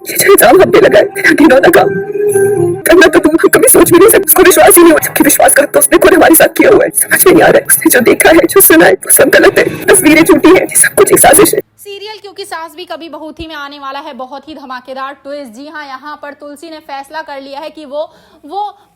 ये जो इल्जाम हमने लगाए मेरा घिनौना काम करना तो तुम कभी सोच भी नहीं सकते। उसको विश्वास ही नहीं हो, जबकि विश्वास कर तो उसने खुद हमारे साथ किया हुआ है। समझ में नहीं आ रहा है, उसने जो देखा है जो सुना है वो सब गलत है। तस्वीरें झूठी है, ये सब कुछ एक साजिश है। सीरियल क्योंकि सास भी कभी बहू थी में आने वाला है बहुत ही धमाकेदार ट्विस्ट। जी हाँ, यहाँ पर तुलसी ने फैसला कर लिया है कि वो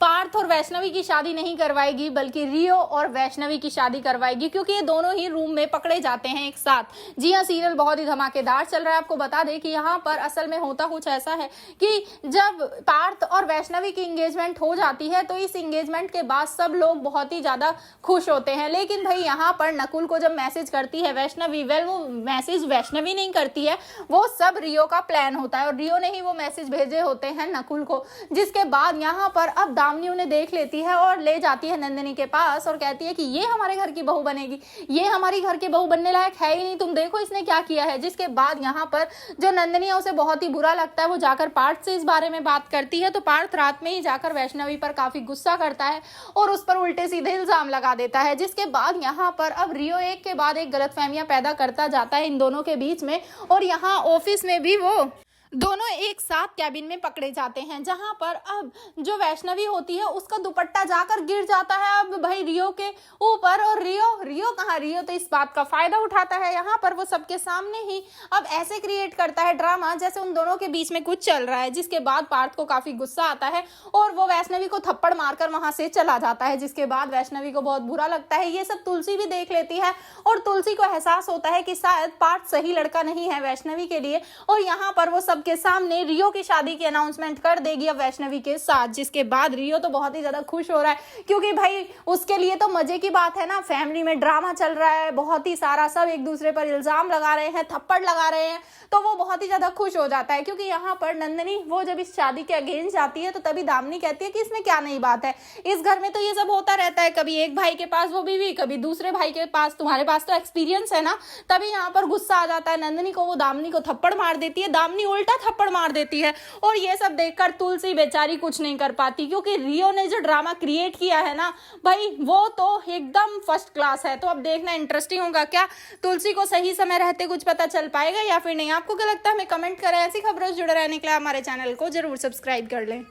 पार्थ और वैष्णवी की शादी नहीं करवाएगी बल्कि रियो और वैष्णवी की शादी करवाएगी, क्योंकि ये दोनों ही रूम में पकड़े जाते हैं एक साथ। जी हाँ, सीरियल बहुत ही धमाकेदार चल रहा है। आपको बता दें कि यहाँ पर असल में होता कुछ ऐसा है कि जब पार्थ और वैष्णवी की इंगेजमेंट हो जाती है तो इस इंगेजमेंट के बाद सब लोग बहुत ही ज्यादा खुश होते हैं। लेकिन भाई यहाँ पर नकुल को जब मैसेज करती है वैष्णवी, वो मैसेज वैष्णवी नहीं करती है, वो सब रियो का प्लान होता है और रियो ने ही वो मैसेज भेजे होते हैं नकुल को। जिसके बाद यहाँ पर अब दामिनी उन्हें देख लेती है और ले जाती है नंदिनी के पास और कहती है कि ये हमारे घर की बहू बनेगी, ये हमारी घर की बहू बनने लायक है ही नहीं, तुम देखो इसने क्या किया है। जिसके बाद यहाँ पर जो नंदिनी है उसे बहुत ही बुरा लगता है, वो जाकर पार्थ से इस बारे में बात करती है। तो पार्थ रात में ही जाकर वैष्णवी पर काफी गुस्सा करता है और उस पर उल्टे सीधे इल्जाम लगा देता है। जिसके बाद यहाँ पर अब रियो एक के बाद एक गलतफहमियां पैदा करता जाता है इन दोनों के बीच में, और यहाँ ऑफिस में भी वो दोनों एक साथ कैबिन में पकड़े जाते हैं, जहां पर अब जो वैष्णवी होती है उसका दुपट्टा जाकर गिर जाता है अब भाई रियो के ऊपर। और रियो कहाँ, रियो तो इस बात का फायदा उठाता है यहाँ पर, वो सबके सामने ही अब ऐसे क्रिएट करता है ड्रामा जैसे उन दोनों के बीच में कुछ चल रहा है। जिसके बाद पार्थ को काफी गुस्सा आता है और वो वैष्णवी को थप्पड़ मारकर वहां से चला जाता है। जिसके बाद वैष्णवी को बहुत बुरा लगता है। ये सब तुलसी भी देख लेती है और तुलसी को एहसास होता है कि शायद पार्थ सही लड़का नहीं है वैष्णवी के लिए, और यहाँ पर वो सब के सामने रियो की शादी की अनाउंसमेंट कर देगी अब वैष्णवी के साथ। जिसके बाद रियो तो बहुत ही ज्यादा खुश हो रहा है, क्योंकि भाई उसके लिए तो मजे की बात है ना, फैमिली में ड्रामा चल रहा है बहुत ही सारा, सब एक दूसरे पर इल्जाम लगा रहे हैं, थप्पड़ लगा रहे हैं, तो वो बहुत ही ज्यादा खुश हो जाता है। क्योंकि यहाँ पर नंदिनी वो जब इस शादी के अगेंस्ट जाती है तो तभी दामिनी कहती है कि इसमें क्या नई बात है, इस घर में तो ये सब होता रहता है, कभी एक भाई के पास वो बीवी, कभी दूसरे भाई के पास, तुम्हारे पास तो एक्सपीरियंस है ना। तभी यहाँ पर गुस्सा आ जाता है नंदिनी को, वो दामिनी को थप्पड़ मार देती है, दामिनी उल्टा थप्पड़ मार देती है। और ये सब देखकर तुलसी बेचारी कुछ नहीं कर पाती, क्योंकि रियो ने जो ड्रामा क्रिएट किया है ना भाई, वो तो एकदम फर्स्ट क्लास है। तो अब देखना इंटरेस्टिंग होगा, क्या तुलसी को सही समय रहते कुछ पता चल पाएगा या फिर नहीं। आपको क्या लगता है हमें कमेंट करें। ऐसी खबरों से जुड़े रहने के लिए हमारे चैनल को जरूर सब्सक्राइब कर लें।